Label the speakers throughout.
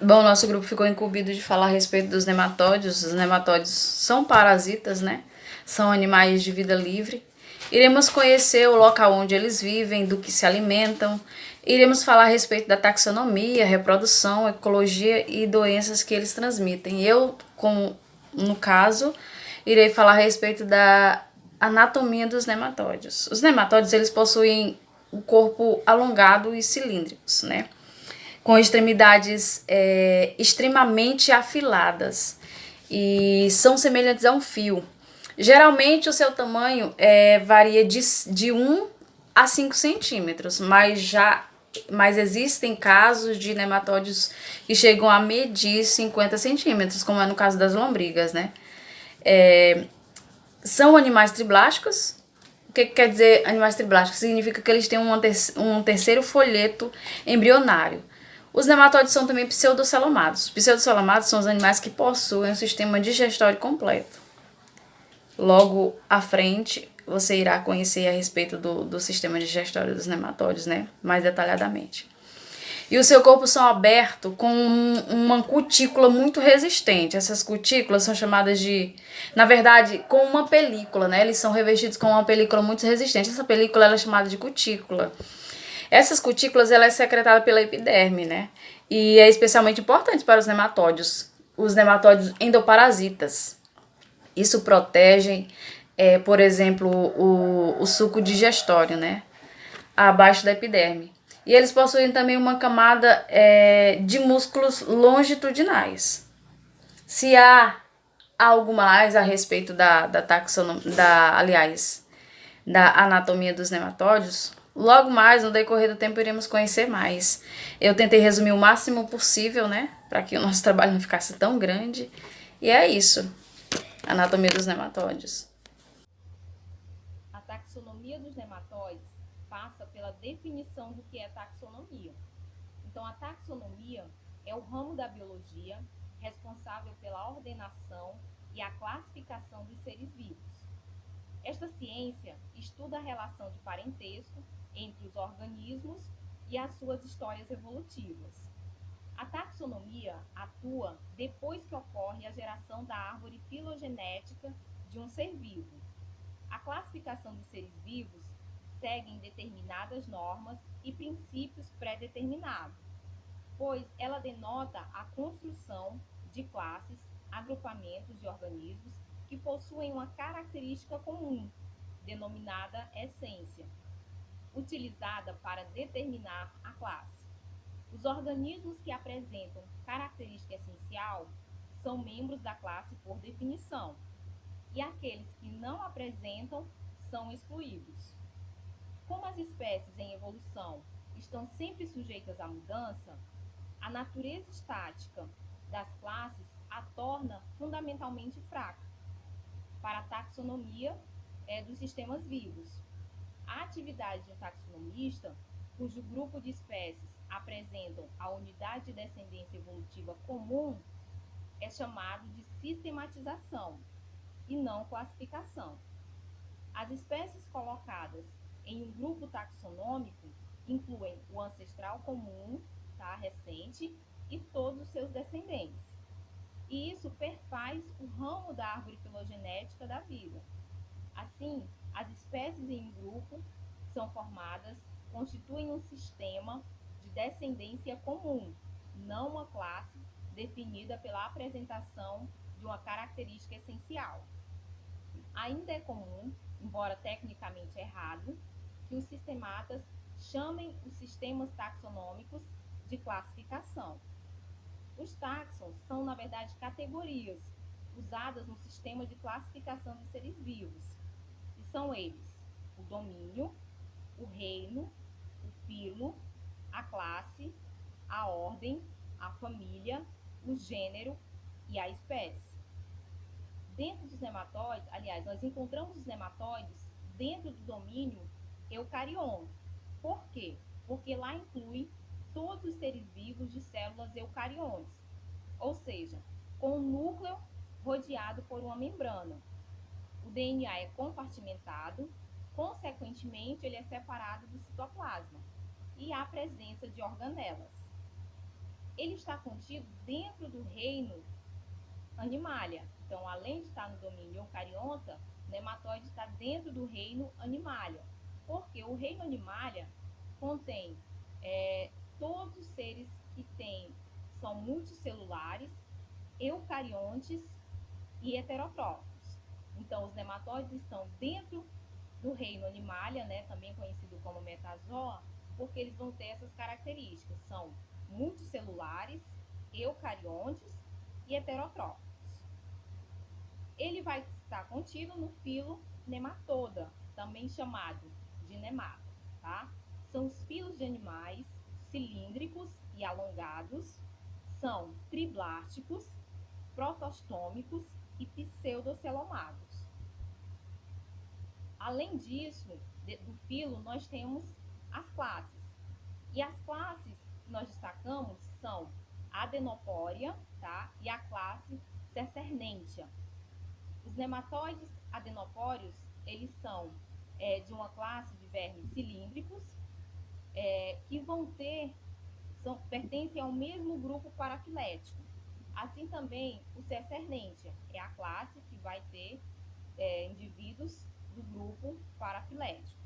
Speaker 1: Bom, nosso grupo ficou incumbido de falar a respeito dos nematóides. Os nematóides são parasitas, né? São animais de vida livre. Iremos conhecer o local onde eles vivem, do que se alimentam. Iremos falar a respeito da taxonomia, reprodução, ecologia e doenças que eles transmitem. No caso, irei falar a respeito da anatomia dos nematóides. Os nematóides, eles possuem o corpo alongado e cilíndricos, né? Com extremidades extremamente afiladas e são semelhantes a um fio. Geralmente o seu tamanho varia de 1 a 5 centímetros, mas existem casos de nematóides que chegam a medir 50 centímetros, como é no caso das lombrigas, né? São animais triblásticos. O que quer dizer animais triblásticos? Significa que eles têm um terceiro folheto embrionário. Os nematóides são também pseudocelomados. Pseudocelomados são os animais que possuem um sistema digestório completo. Logo à frente, você irá conhecer a respeito do sistema digestório dos nematóides, né? Mais detalhadamente. E o seu corpo são aberto com uma cutícula muito resistente. Essas cutículas são chamadas na verdade, com uma película, né? Eles são revestidos com uma película muito resistente. Essa película ela é chamada de cutícula. Essas cutículas ela é secretada pela epiderme, né? E é especialmente importante para os nematóides endoparasitas. Isso protege, por exemplo, o suco digestório, né? Abaixo da epiderme. E eles possuem também uma camada de músculos longitudinais. Se há algo mais a respeito da anatomia dos nematóides, logo mais, no decorrer do tempo, iremos conhecer mais. Eu tentei resumir o máximo possível, né? Para que o nosso trabalho não ficasse tão grande. E é isso. Anatomia dos nematóides.
Speaker 2: A taxonomia dos nematóides passa pela definição do que é taxonomia. Então, a taxonomia é o ramo da biologia responsável pela ordenação e a classificação dos seres vivos. Esta ciência estuda a relação de parentesco entre os organismos e as suas histórias evolutivas. A taxonomia atua depois que ocorre a geração da árvore filogenética de um ser vivo. A classificação dos seres vivos segue determinadas normas e princípios pré-determinados, pois ela denota a construção de classes, agrupamentos de organismos que possuem uma característica comum, denominada essência, utilizada para determinar a classe. Os organismos que apresentam característica essencial são membros da classe por definição, e aqueles que não apresentam são excluídos. Como as espécies em evolução estão sempre sujeitas à mudança, a natureza estática das classes a torna fundamentalmente fraca para a taxonomia dos sistemas vivos. A atividade de um taxonomista, cujo grupo de espécies apresentam a unidade de descendência evolutiva comum, é chamado de sistematização e não classificação. As espécies colocadas em um grupo taxonômico incluem o ancestral comum, tá, recente, e todos os seus descendentes. E isso perfaz o ramo da árvore filogenética da vida. Assim, as espécies em um grupo são formadas, constituem um sistema de descendência comum, não uma classe definida pela apresentação de uma característica essencial. Ainda é comum, embora tecnicamente errado, que os sistematas chamem os sistemas taxonômicos de classificação. Os taxons são, na verdade, categorias usadas no sistema de classificação de seres vivos. E são eles o domínio, o reino, o filo, a classe, a ordem, a família, o gênero e a espécie. Dentro dos nematóides, aliás, nós encontramos os nematóides dentro do domínio eucarion. Por quê? Porque lá inclui todos os seres vivos de células eucariontes, ou seja, com o núcleo rodeado por uma membrana. O DNA é compartimentado, consequentemente, ele é separado do citoplasma e há presença de organelas. ele está contido dentro do reino Animalia. Então, além de estar no domínio eucarionta, o nematóide está dentro do reino Animalia, porque o reino Animalia contém todos os seres que são multicelulares, eucariontes e heterotróficos. Então, os nematóides estão dentro do reino Animalia, né, também conhecido como metazoa, porque eles vão ter essas características, são multicelulares, eucariontes e heterotróficos. Ele vai estar contido no filo Nematoda, também chamado de nemata, tá? São os filos de animais cilíndricos e alongados, são triblásticos, protostômicos e pseudocelomados. Além disso, do filo, nós temos as classes. E as classes que nós destacamos são a Adenopória, tá? E a classe Cecernentia. Os nematóides adenopórios, eles são de uma classe de vermes cilíndricos, que pertencem ao mesmo grupo parafilético. Assim também o Cecernentia é a classe que vai ter indivíduos do grupo parafilético.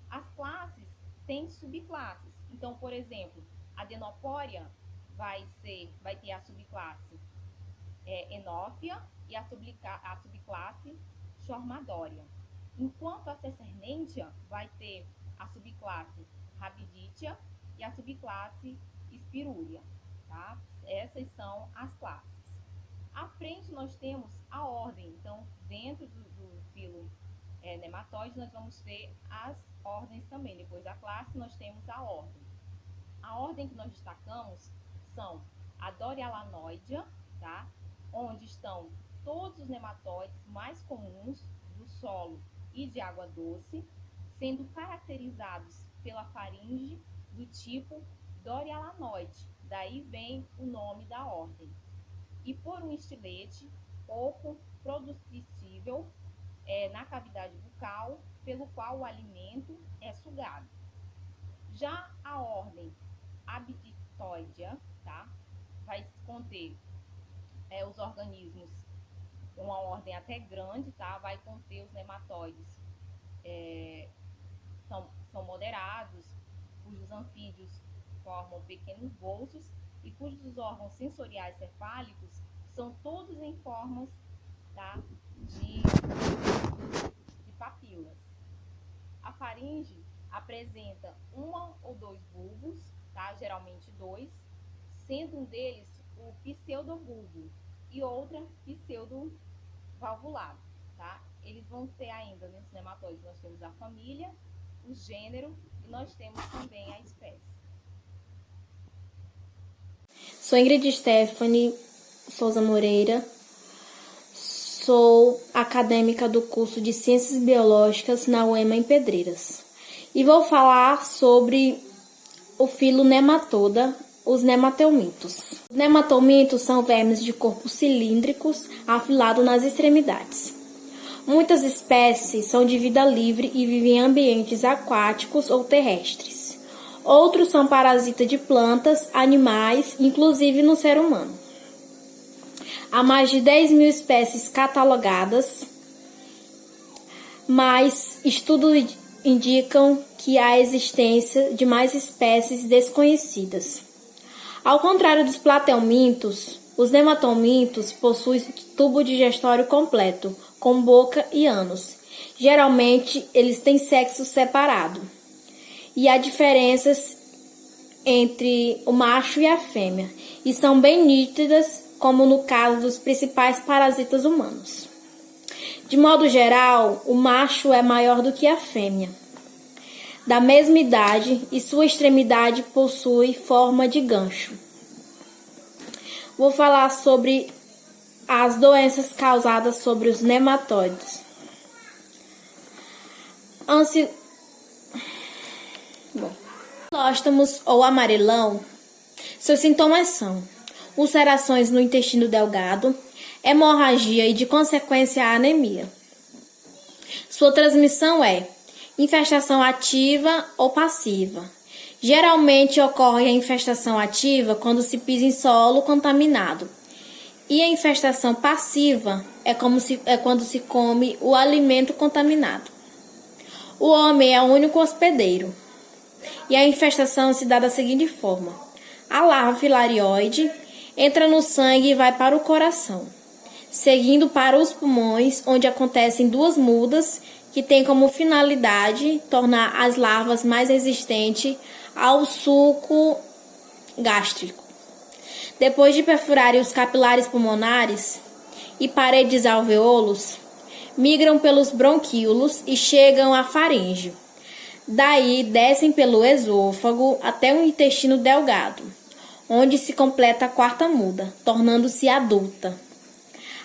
Speaker 2: As classes têm subclasses. Então, por exemplo, a Adenopória vai ter a subclasse Enófia e a subclasse Chormadória. Enquanto a Cecernentia vai ter a subclasse Rabiditia e a subclasse Spirúria, tá? Essas são as classes. À frente nós temos a ordem. Então, dentro do filo nematóide, nós vamos ter as ordens também. Depois da classe, nós temos a ordem. A ordem que nós destacamos são a Dorialanoidea, tá? Onde estão todos os nematóides mais comuns do solo e de água doce, sendo caracterizados pela faringe do tipo Dorialanoide. Daí vem o nome da ordem. E por um estilete pouco produtível na cavidade bucal, pelo qual o alimento é sugado. Já a ordem Abdictoidea, tá? Vai conter os organismos, uma ordem até grande, tá? Vai conter os nematóides, são moderados, cujos anfídeos formam pequenos bolsos e cujos órgãos sensoriais cefálicos são todos em formas, tá, de papilas. A faringe apresenta uma ou dois bulbos, tá? Geralmente dois, sendo um deles o pseudobulbo e outra pseudovalvulado, tá? Eles vão ter ainda nesses nematóides, nós temos a família, o gênero e nós temos também a espécie.
Speaker 3: Sou Ingrid Stephanie Souza Moreira, sou acadêmica do curso de Ciências Biológicas na UEMA em Pedreiras e vou falar sobre o filo Nematoda, os nematelmintos. Os nematelmintos são vermes de corpos cilíndricos afilados nas extremidades. Muitas espécies são de vida livre e vivem em ambientes aquáticos ou terrestres. Outros são parasitas de plantas, animais, inclusive no ser humano. Há mais de 10.000 espécies catalogadas, mas estudos indicam que há a existência de mais espécies desconhecidas. Ao contrário dos platelmintos, os nematelmintos possuem tubo digestório completo, com boca e ânus. Geralmente, eles têm sexo separado. E há diferenças entre o macho e a fêmea, e são bem nítidas, como no caso dos principais parasitas humanos. De modo geral, o macho é maior do que a fêmea, da mesma idade, e sua extremidade possui forma de gancho. Vou falar sobre as doenças causadas sobre os nematóides. Anquilóstomos ou amarelão, seus sintomas são ulcerações no intestino delgado, hemorragia e, de consequência, a anemia. Sua transmissão é infestação ativa ou passiva, Geralmente ocorre a infestação ativa quando se pisa em solo contaminado. E a infestação passiva é quando se come o alimento contaminado. O homem é o único hospedeiro. E a infestação se dá da seguinte forma: a larva filarioide entra no sangue e vai para o coração, seguindo para os pulmões, onde acontecem duas mudas que têm como finalidade tornar as larvas mais resistentes ao suco gástrico. Depois de perfurarem os capilares pulmonares e paredes alveolos, migram pelos bronquíolos e chegam à faringe. Daí descem pelo esôfago até o intestino delgado, onde se completa a quarta muda, tornando-se adulta.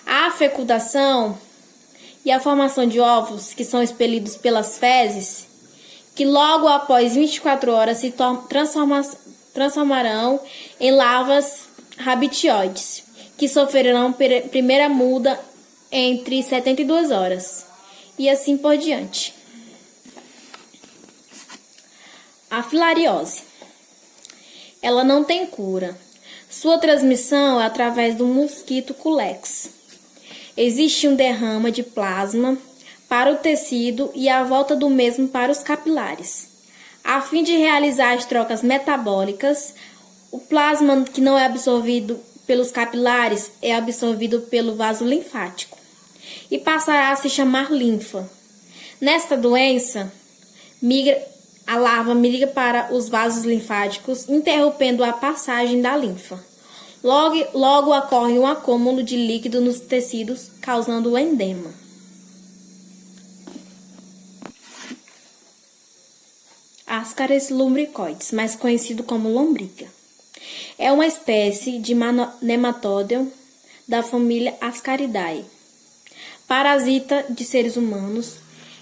Speaker 3: A fecundação e a formação de ovos, que são expelidos pelas fezes, que logo após 24 horas se transformarão em larvas rabitioides, que sofrerão primeira muda entre 72 horas, e assim por diante. A filariose. Ela não tem cura. Sua transmissão é através do mosquito culex. Existe um derrama de plasma para o tecido e a volta do mesmo para os capilares. A fim de realizar as trocas metabólicas, o plasma que não é absorvido pelos capilares é absorvido pelo vaso linfático e passará a se chamar linfa. Nesta doença, a larva migra para os vasos linfáticos, interrompendo a passagem da linfa. Logo ocorre um acúmulo de líquido nos tecidos, causando o edema. Ascaris lumbricoides, mais conhecido como lombriga. É uma espécie de nematóide da família Ascaridae. Parasita de seres humanos,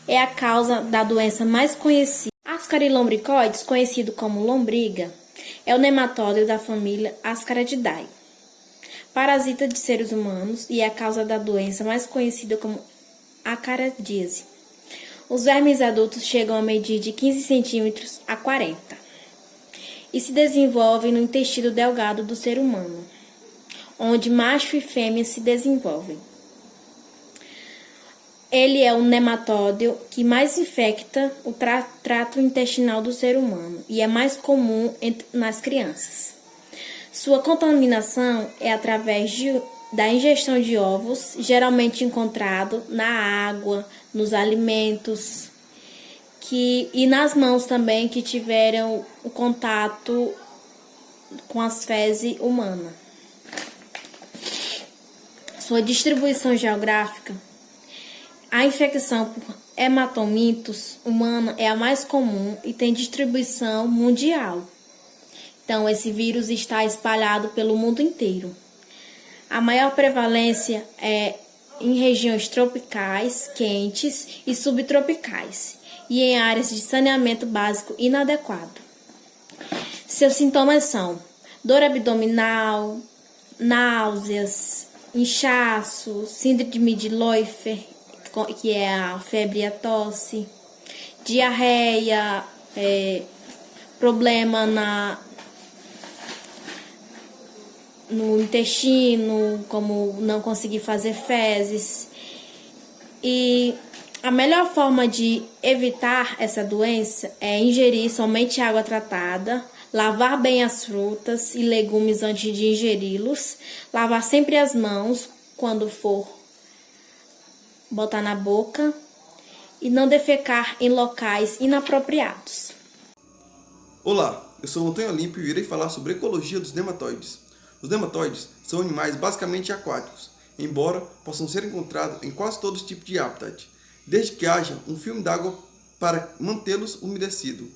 Speaker 3: é a causa da doença mais conhecida. Ascaris lumbricoides, conhecido como lombriga, é o nematóide da família Ascaridae. Parasita de seres humanos e é a causa da doença mais conhecida como acarandíase. Os vermes adultos chegam a medir de 15 centímetros a 40 e se desenvolvem no intestino delgado do ser humano, onde macho e fêmea se desenvolvem. Ele é o nematóide que mais infecta o trato intestinal do ser humano e é mais comum nas crianças. Sua contaminação é através da ingestão de ovos, geralmente encontrado na água, nos alimentos, e nas mãos também que tiveram o contato com as fezes humanas. Sua distribuição geográfica. A infecção por hematomintos humana é a mais comum e tem distribuição mundial. Então, esse vírus está espalhado pelo mundo inteiro. A maior prevalência é em regiões tropicais, quentes e subtropicais, e em áreas de saneamento básico inadequado. Seus sintomas são dor abdominal, náuseas, inchaço, síndrome de Leufer, que é a febre e a tosse, diarreia, problema no intestino, como não conseguir fazer fezes. E a melhor forma de evitar essa doença é ingerir somente água tratada, lavar bem as frutas e legumes antes de ingeri-los, lavar sempre as mãos quando for botar na boca e não defecar em locais inapropriados.
Speaker 4: Olá, eu sou o Antônio Olímpio e irei falar sobre a ecologia dos nematóides. Os nematóides são animais basicamente aquáticos, embora possam ser encontrados em quase todos os tipos de habitat, desde que haja um filme d'água para mantê-los umedecidos.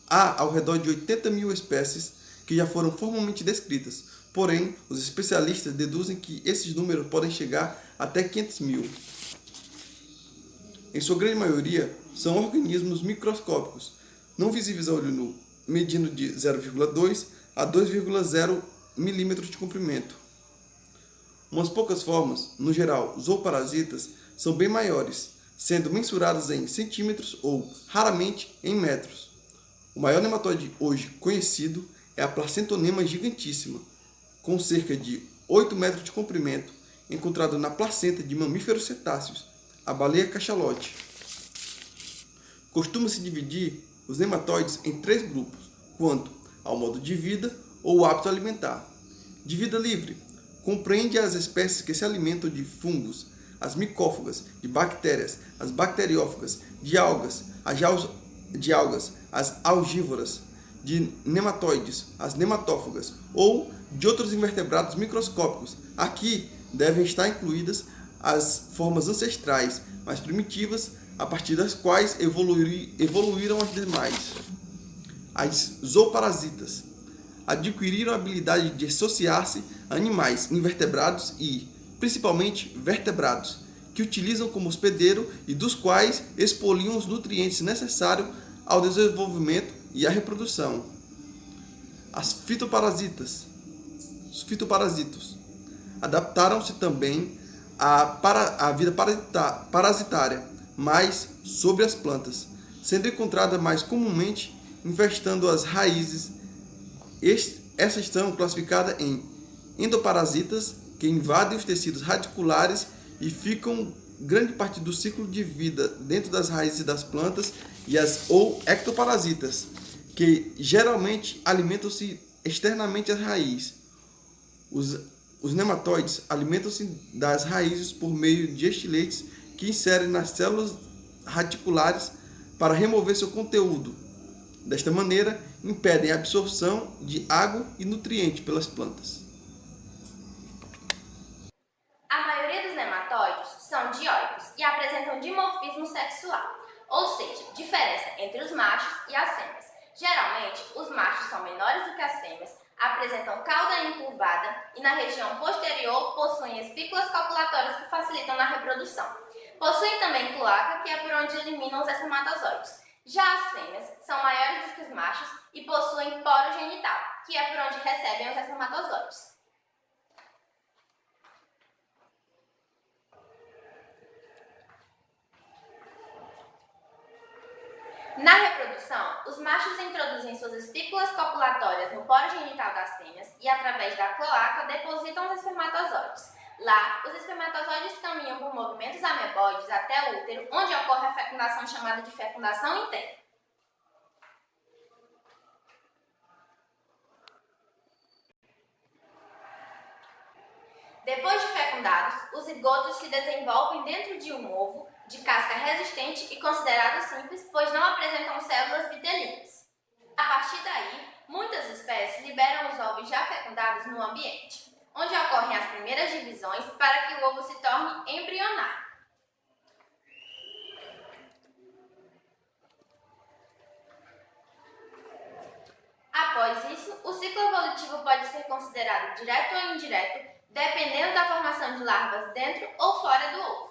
Speaker 4: Há ao redor de 80 mil espécies que já foram formalmente descritas, porém, os especialistas deduzem que esses números podem chegar até 500 mil. Em sua grande maioria, são organismos microscópicos, não visíveis a olho nu, medindo de 0,2 a 2,0 milímetros de comprimento. Umas poucas formas, no geral zooparasitas, são bem maiores, sendo mensuradas em centímetros ou, raramente, em metros. O maior nematóide hoje conhecido é a Placentonema gigantissima, com cerca de 8 metros de comprimento, encontrado na placenta de mamíferos cetáceos, a baleia cachalote. Costuma-se dividir os nematóides em 3 grupos, quanto ao modo de vida ou hábito alimentar. De vida livre, compreende as espécies que se alimentam de fungos, as micófagas, de bactérias, as bacteriófagas, de algas, as algívoras, de nematóides, as nematófagas, ou de outros invertebrados microscópicos. Aqui devem estar incluídas as formas ancestrais mais primitivas, a partir das quais evoluíram as demais. As zooparasitas adquiriram a habilidade de associar-se a animais invertebrados e, principalmente, vertebrados, que utilizam como hospedeiro e dos quais expoliam os nutrientes necessários ao desenvolvimento e à reprodução. Os fitoparasitos adaptaram-se também à vida parasitária, mas sobre as plantas, sendo encontrada mais comumente infestando as raízes. Essas são classificadas em endoparasitas, que invadem os tecidos radiculares e ficam grande parte do ciclo de vida dentro das raízes das plantas, ou ectoparasitas, que geralmente alimentam-se externamente às raízes. Os nematóides alimentam-se das raízes por meio de estiletes que inserem nas células radiculares para remover seu conteúdo. Desta maneira, impedem a absorção de água e nutrientes pelas plantas.
Speaker 5: A maioria dos nematóides são dioicos e apresentam dimorfismo sexual, ou seja, diferença entre os machos e as fêmeas. Geralmente, os machos são menores do que as fêmeas, apresentam cauda encurvada e na região posterior possuem espículas copulatórias que facilitam na reprodução. Possuem também cloaca, que é por onde eliminam os espermatozoides. Já as fêmeas são maiores do que os machos e possuem poro genital, que é por onde recebem os espermatozoides. Na reprodução, os machos introduzem suas espículas copulatórias no poro genital das fêmeas e, através da cloaca, depositam os espermatozoides. Lá, os espermatozoides caminham por movimentos ameboides até o útero, onde ocorre a fecundação chamada de fecundação interna. Depois de fecundados, os zigotos se desenvolvem dentro de um ovo de casca resistente e considerado simples, pois não apresentam células vitelinas. A partir daí, muitas espécies liberam os ovos já fecundados no ambiente, onde ocorrem as primeiras divisões para que o ovo se torne embrionário. Após isso, o ciclo evolutivo pode ser considerado direto ou indireto, dependendo da formação de larvas dentro ou fora do ovo.